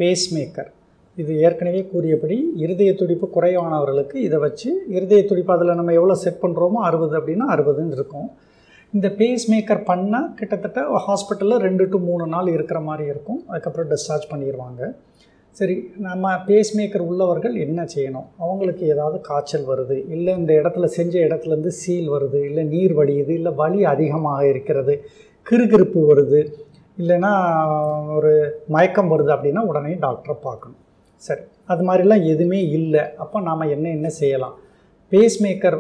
Pacemaker. இது ஏற்கனவே கூறியபடி இருதய துடிப்பு குறைவானவர்களுக்கு இதை வச்சு இருதய துடிப்பு அதில் நம்ம எவ்வளோ செட் பண்ணுறோமோ 60 அப்படின்னா 60ன்னு இருக்கும். இந்த பேஸ்மேக்கர் பண்ணால் கிட்டத்தட்ட ஹாஸ்பிட்டலில் 2 to 3 நாள் இருக்கிற மாதிரி இருக்கும். அதுக்கப்புறம் டிஸ்சார்ஜ் பண்ணிடுவாங்க. சரி, நம்ம பேஸ்மேக்கர் உள்ளவர்கள் என்ன செய்யணும்? அவங்களுக்கு ஏதாவது காய்ச்சல் வருது, இல்லை இந்த இடத்துல செஞ்ச இடத்துலேருந்து சீல் வருது, இல்லை நீர் வடியுது, இல்லை வலி அதிகமாக இருக்கிறது, கிறுகிறுப்பு வருது, இல்லைன்னா ஒரு மயக்கம் வருது அப்படின்னா உடனே டாக்டரை பார்க்கணும். சரி, அது மாதிரிலாம் எதுவுமே இல்லை. அப்போ நாம் என்ன செய்யலாம்? பேஸ்மேக்கர்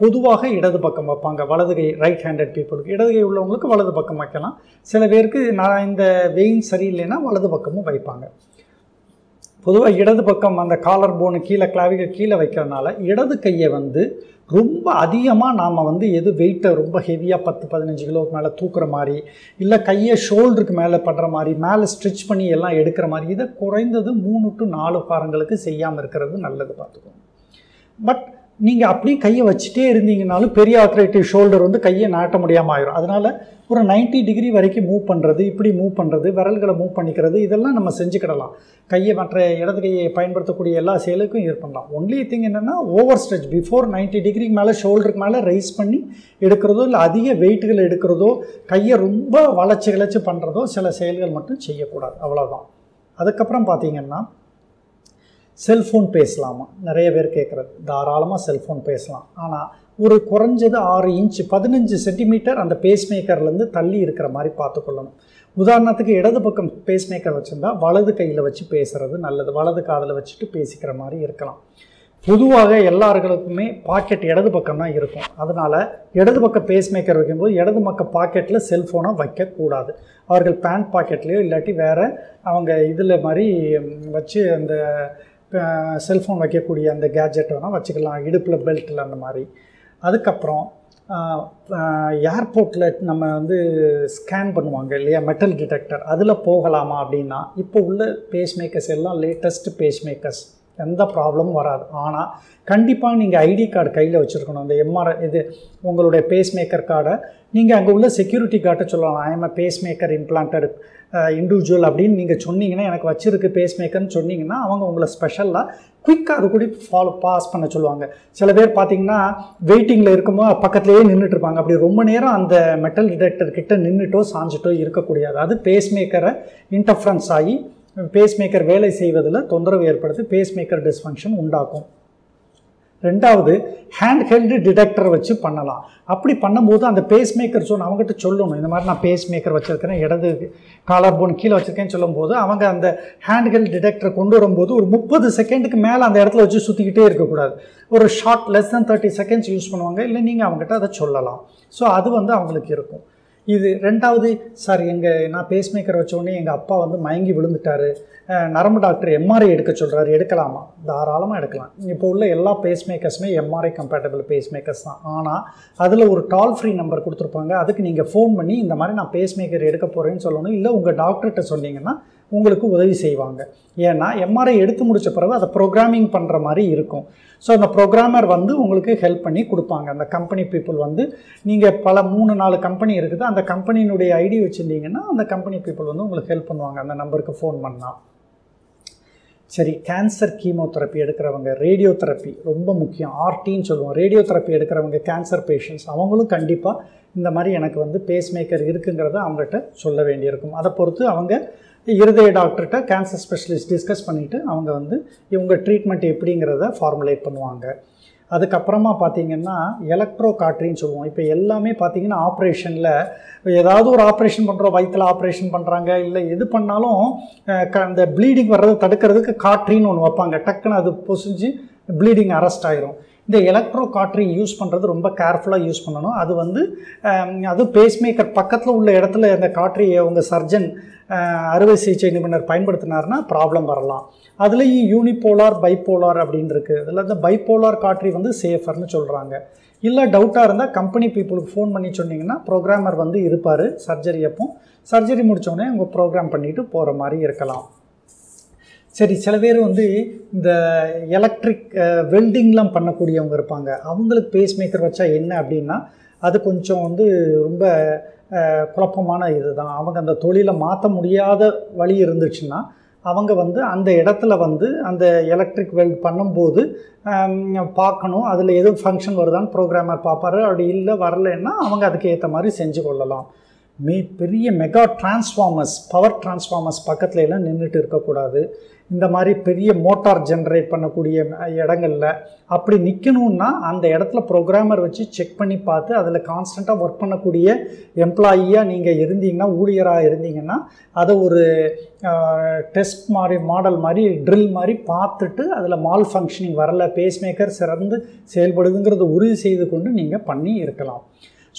பொதுவாக இடது பக்கம் வைப்பாங்க. வலது கை ரைட் ஹேண்டட் பீப்புளுக்கு, இடது கை உள்ளவங்களுக்கு வலது பக்கம் வைக்கலாம். சில பேருக்கு நான் இந்த வெயின் சரியில்லைன்னா வலது பக்கமும் வைப்பாங்க. பொதுவாக இடது பக்கம் அந்த காலர் போனு கீழே கிளாவிகள் கீழே வைக்கிறதுனால இடது கையை ரொம்ப அதிகமாக நாம் எது வெயிட்டை ரொம்ப ஹெவியாக 10-15 கிலோவுக்கு மேலே தூக்குற மாதிரி, இல்லை கையை ஷோல்டருக்கு மேலே படுற மாதிரி, மேலே ஸ்ட்ரிச் பண்ணி எல்லாம் எடுக்கிற மாதிரி, இதை குறைந்தது 3 to 4 வாரங்களுக்கு செய்யாமல் இருக்கிறது நல்லது. பார்த்துக்கோங்க. பட் நீங்கள் அப்படியே கையை வச்சுட்டே இருந்தீங்கனாலும் பெரிய ஆத்ரைட்டிவ் ஷோல்டர் கையை நாட்ட முடியாமல் ஆயிரும். அதனால் ஒரு 90 டிகிரி வரைக்கும் மூவ் பண்ணுறது, இப்படி மூவ் பண்ணுறது, விரல்களை மூவ் பண்ணிக்கிறது, இதெல்லாம் நம்ம செஞ்சுக்கிடலாம். கையை மற்ற இடது கையை பயன்படுத்தக்கூடிய எல்லா செயலுக்கும் இது பண்ணலாம். ஒன்லி திங் என்னென்னா ஓவர் ஸ்ட்ரெச் பிஃபோர் 90 டிகிரிக்கு மேலே ஷோல்டருக்கு மேலே ரைஸ் பண்ணி எடுக்கிறதோ, இல்லை அதிக வெயிட்டுகள் எடுக்கிறதோ, கையை ரொம்ப வளைச்சி பண்ணுறதோ சில செயல்கள் மட்டும் செய்யக்கூடாது. அவ்வளோதான். அதுக்கப்புறம் பார்த்திங்கன்னா செல்ஃபோன் பேசலாமா? நிறைய பேர் கேட்குறது. தாராளமாக செல்ஃபோன் பேசலாம். ஆனால் ஒரு குறைஞ்சது 6 இன்ச் 15 சென்டிமீட்டர் அந்த பேஸ்மேக்கர்லேருந்து தள்ளி இருக்கிற மாதிரி பார்த்துக்கொள்ளணும். உதாரணத்துக்கு இடது பக்கம் பேஸ்மேக்கர் வச்சுருந்தா வலது கையில் வச்சு பேசுகிறது நல்லது. வலது காதில் வச்சுட்டு பேசிக்கிற மாதிரி இருக்கலாம். பொதுவாக எல்லார்களுக்குமே பாக்கெட் இடது பக்கம் தான் இருக்கும். அதனால் இடது பக்கம் பேஸ்மேக்கர் வைக்கும்போது இடது பக்கம் பாக்கெட்டில் செல்ஃபோனை வைக்கக்கூடாது. அவர்கள் பேண்ட் பாக்கெட்லேயோ இல்லாட்டி வேறு அவங்க இதில் மாதிரி வச்சு அந்த செல்ஃபோன் வைக்கக்கூடிய அந்த கேட்ஜெட் வேணால் வச்சுக்கலாம், இடுப்பில் பெல்ட்டில் அந்த மாதிரி. அதுக்கப்புறம் ஏர்போர்ட்டில் நம்ம ஸ்கேன் பண்ணுவாங்க இல்லையா, மெட்டல் டிடெக்டர், அதில் போகலாமா அப்படின்னா இப்போ உள்ள பேஸ்மேக்கர்ஸ் எல்லாம் லேட்டஸ்ட் பேஸ்மேக்கர்ஸ், எந்த ப்ராப்ளமும் வராது. ஆனால் கண்டிப்பாக நீங்கள் ஐடி கார்டு கையில் வச்சுருக்கணும். அந்த எம்ஆர்ஐ இது உங்களுடைய பேஸ்மேக்கர் கார்டை நீங்கள் அங்கே உள்ள செக்யூரிட்டி கார்டை சொல்லலாம். ஐஎம் அ பேஸ்மேக்கர் இம்ப்ளான்டட் இண்டிவிஜுவல் அப்படின்னு நீங்கள் சொன்னீங்கன்னா, எனக்கு வச்சுருக்கு பேஸ்மேக்கர்னு சொன்னீங்கன்னா அவங்க உங்களை ஸ்பெஷலாக குயிக்காக அது கூட பாஸ் பண்ண சொல்லுவாங்க. சில பேர் பார்த்திங்கன்னா வெயிட்டிங்கில் இருக்கும்போது பக்கத்துலேயே நின்றுட்டுருப்பாங்க. அப்படி ரொம்ப நேரம் அந்த மெட்டல் டிடெக்டர் கிட்ட நின்றுட்டோ சாஞ்சிட்டோ இருக்கக்கூடியது. அது பேஸ்மேக்கரை இன்டர்ஃபரன்ஸ் ஆகி பேஸ்மேக்கர் வேலை செய்வதில் தொந்தரவு ஏற்படுத்தி பேஸ்மேக்கர் டிஸ்ஃபங்க்ஷன் உண்டாக்கும். ரெண்டாவது, ஹேண்ட் ஹெல்டு டிடெக்டர் வச்சு பண்ணலாம். அப்படி பண்ணும்போது அந்த பேஸ்மேக்கர் அவங்ககிட்ட சொல்லணும், இந்த மாதிரி நான் பேஸ்மேக்கர் வச்சுருக்கிறேன், இடது காலர் போன் கீழே வச்சுருக்கேன்னு சொல்லும்போது அவங்க அந்த ஹேண்ட் ஹெல்டு டிடெக்டர் கொண்டு வரும்போது ஒரு 30 செகண்டுக்கு மேலே அந்த இடத்துல வச்சு சுற்றிக்கிட்டே இருக்கக்கூடாது. ஒரு short less than 30 seconds use பண்ணுவாங்க. இல்லை நீங்கள் அவங்ககிட்ட அதை சொல்லலாம். ஸோ அது அவங்களுக்கு இருக்கும். இது ரெண்டாவது. சார் நான் பேஸ்மேக்கர் வச்சோடனே எங்கள் அப்பா மயங்கி விழுந்துட்டார், நரம்பு டாக்டர் எம்ஆர்ஐ எடுக்க சொல்கிறாரு, எடுக்கலாமா? தாராளமாக எடுக்கலாம். இப்போ உள்ள எல்லா பேஸ்மேக்கர்ஸுமே எம்ஆர்ஐ கம்பேட்டபிள் பேஸ்மேக்கர்ஸ் தான். ஆனால் அதில் ஒரு டால் ஃப்ரீ நம்பர் கொடுத்துருப்பாங்க. அதுக்கு நீங்கள் ஃபோன் பண்ணி இந்த மாதிரி நான் பேஸ்மேக்கர் எடுக்க போகிறேன்னு சொல்லணும். இல்லை உங்கள் டாக்டர்கிட்ட சொன்னீங்கன்னா உங்களுக்கு உதவி செய்வாங்க. ஏன்னா எம்ஆர்ஐ எடுத்து முடித்த பிறகு அதை ப்ரோக்ராமிங் பண்ணுற மாதிரி இருக்கும். ஸோ அந்த ப்ரோக்ராமர் உங்களுக்கு ஹெல்ப் பண்ணி கொடுப்பாங்க. அந்த கம்பெனி பீப்புள் நீங்கள் பல 3-4 கம்பெனி இருக்குது, அந்த கம்பெனியினுடைய ஐடி வச்சுருந்தீங்கன்னா அந்த கம்பெனி பீப்புள் உங்களுக்கு ஹெல்ப் பண்ணுவாங்க அந்த நம்பருக்கு ஃபோன் பண்ணால். சரி, கேன்சர் கீமோதெரப்பி எடுக்கிறவங்க, ரேடியோ தெரப்பி ரொம்ப முக்கியம், ஆர்டின்னு சொல்லுவோம். ரேடியோ தெரப்பி எடுக்கிறவங்க கேன்சர் பேஷண்ட்ஸ் அவங்களும் கண்டிப்பாக இந்த மாதிரி எனக்கு பேஸ்மேக்கர் இருக்குங்கிறத அவங்ககிட்ட சொல்ல வேண்டியிருக்கும். அதை பொறுத்து அவங்க இருதய டாக்டர்கிட்ட கேன்சர் ஸ்பெஷலிஸ்ட் டிஸ்கஸ் பண்ணிவிட்டு அவங்க இவங்க ட்ரீட்மெண்ட் எப்படிங்கிறத ஃபார்முலேட் பண்ணுவாங்க. அதுக்கப்புறமா பார்த்திங்கன்னா எலக்ட்ரோ காட்ரின்னு சொல்லுவோம். இப்போ எல்லாமே பார்த்திங்கன்னா ஆப்ரேஷனில் ஏதாவது ஒரு ஆப்ரேஷன் பண்ணுறோம், வயிற்றில் ஆப்ரேஷன் பண்ணுறாங்க, இல்லை எது பண்ணாலும் அந்த ப்ளீடிங் வர்றதை தடுக்கிறதுக்கு காட்ரின்னு ஒன்று வைப்பாங்க. டக்குன்னு அது பொசிஞ்சு ப்ளீடிங் அரெஸ்ட் ஆகிரும். இந்த எலக்ட்ரோ காட்ரி யூஸ் பண்ணுறது ரொம்ப கேர்ஃபுல்லாக யூஸ் பண்ணணும். அது அது பேஸ்மேக்கர் பக்கத்தில் உள்ள இடத்துல அந்த காட்ரியை உங்கள் சர்ஜன் அறுவை சிகிச்சை நிபுணர் பயன்படுத்தினார்னா ப்ராப்ளம் வரலாம். அதுலேயும் யூனிபோலார் பைப்போலார் அப்படின்னு இருக்குது. அதில் இந்த பைப்போலார் காட்ரி சேஃபர்னு சொல்கிறாங்க. இல்லை டவுட்டாக இருந்தால் கம்பெனி பீப்புளுக்கு ஃபோன் பண்ணி சொன்னிங்கன்னா ப்ரோக்ராமர் இருப்பார் சர்ஜரி அப்போ. சர்ஜரி முடித்தோடனே அவங்க ப்ரோக்ராம் பண்ணிவிட்டு போகிற மாதிரி இருக்கலாம். சரி, சில பேர் இந்த எலக்ட்ரிக் வெல்டிங்லாம் பண்ணக்கூடியவங்க இருப்பாங்க. அவங்களுக்கு பேஸ்மேக்கர் வச்சா என்ன அப்படின்னா அது கொஞ்சம் ரொம்ப குழப்பமான இது தான். அவங்க அந்த தொழிலை மாற்ற முடியாத வழி இருந்துச்சுன்னா அவங்க வந்து அந்த இடத்துல வந்து அந்த எலக்ட்ரிக் வெல்ட் பண்ணும்போது பார்க்கணும், அதில் எதுவும் ஃபங்க்ஷன் வருதான்னு ப்ரோக்ராமர் பார்ப்பாரு. அப்படி இல்லை வரலைன்னா அவங்க அதுக்கு ஏற்ற மாதிரி செஞ்சு கொள்ளலாம். பெரிய மெகா டிரான்ஸ்ஃபார்மர்ஸ், பவர் டிரான்ஸ்ஃபார்மர்ஸ் பக்கத்துல எல்லாம் நின்றுட்டு இருக்கக்கூடாது. இந்த மாதிரி பெரிய மோட்டார் ஜென்ரேட் பண்ணக்கூடிய இடங்களில் அப்படி நிற்கணுன்னா அந்த இடத்துல ப்ரோக்ராமர் வச்சு செக் பண்ணி பார்த்து அதில் கான்ஸ்டண்ட்டாக ஒர்க் பண்ணக்கூடிய எம்ப்ளாயியாக நீங்கள் இருந்தீங்கன்னா, ஊழியராக இருந்தீங்கன்னா, அதை ஒரு டெஸ்ட் மாதிரி மாடல் மாதிரி ட்ரில் மாதிரி பார்த்துட்டு அதில் மால் ஃபங்க்ஷனிங் வரல, பேஸ்மேக்கர் சிறந்து செயல்படுதுங்கிறத உறுதி செய்து கொண்டு நீங்கள் பண்ணி இருக்கலாம்.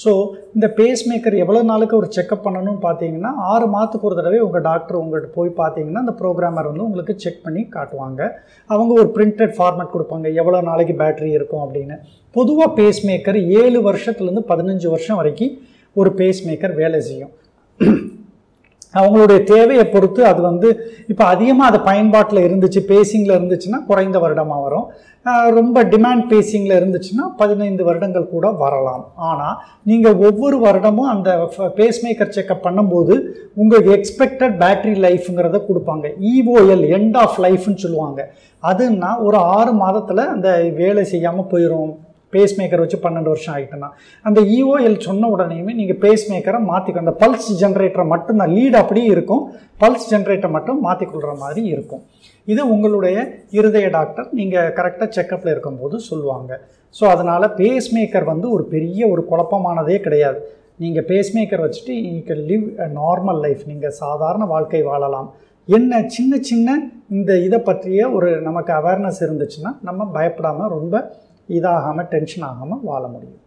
ஸோ இந்த பேஸ்மேக்கர் எவ்வளோ நாளுக்கு ஒரு செக்கப் பண்ணணும்னு பார்த்தீங்கன்னா 6 மாதத்துக்கு ஒரு தடவை உங்கள் டாக்டர் உங்கள்கிட்ட போய் பார்த்தீங்கன்னா அந்த ப்ரோக்ராமர் வந்து உங்களுக்கு செக் பண்ணி காட்டுவாங்க. அவங்க ஒரு பிரிண்டட் ஃபார்மேட் கொடுப்பாங்க எவ்வளோ நாளைக்கு பேட்டரி இருக்கும் அப்படின்னு. பொதுவாக பேஸ்மேக்கர் 7 வருஷத்துலேருந்து 15 வருஷம் வரைக்கும் ஒரு பேஸ்மேக்கர் வேலை செய்யும். அவங்களுடைய தேவையை பொறுத்து அது வந்து இப்போ அதிகமாக அது பயன்பாட்டில் இருந்துச்சு, பேசிங்கில் இருந்துச்சுன்னா குறைந்த வருடமாக வரும். ரொம்ப டிமாண்ட் பேசிங்கில் இருந்துச்சுன்னா 15 வருடங்கள் கூட வரலாம். ஆனால் நீங்கள் ஒவ்வொரு வருடமும் அந்த பேஸ்மேக்கர் செக்கப் பண்ணும்போது உங்களுக்கு எக்ஸ்பெக்டட் பேட்டரி லைஃப்ங்கிறத கொடுப்பாங்க. EOL எண்ட் ஆஃப் லைஃப்னு சொல்லுவாங்க. அதுன்னா ஒரு 6 மாதத்தில் அந்த வேலை செய்யாமல் போயிடும். பேஸ்மேக்கர் வச்சு 12 வருஷம் ஆகிட்டுன்னா அந்த EOL சொன்ன உடனேயுமே நீங்கள் பேஸ்மேக்கரை மாற்றிக்கணும். அந்த பல்ஸ் ஜென்ரேட்டரை மட்டும்தான், லீட் அப்படியே இருக்கும், பல்ஸ் ஜென்ரேட்டர் மட்டும் மாற்றிக்கொள்கிற மாதிரி இருக்கும். இது உங்களுடைய இருதய டாக்டர் நீங்கள் கரெக்டாக செக்கப்பில் இருக்கும்போது சொல்லுவாங்க. ஸோ அதனால் பேஸ்மேக்கர் வந்து ஒரு பெரிய ஒரு குழப்பமானதே கிடையாது. நீங்கள் பேஸ்மேக்கர் வச்சுட்டு you can live a normal life, நீங்கள் சாதாரண வாழ்க்கை வாழலாம். என்ன சின்ன சின்ன இந்த இதை பற்றிய ஒரு நமக்கு அவேர்னஸ் இருந்துச்சுன்னா நம்ம பயப்படாமல் ரொம்ப இதாகாமல் டென்ஷன் ஆகாமல் வாழ முடியும்.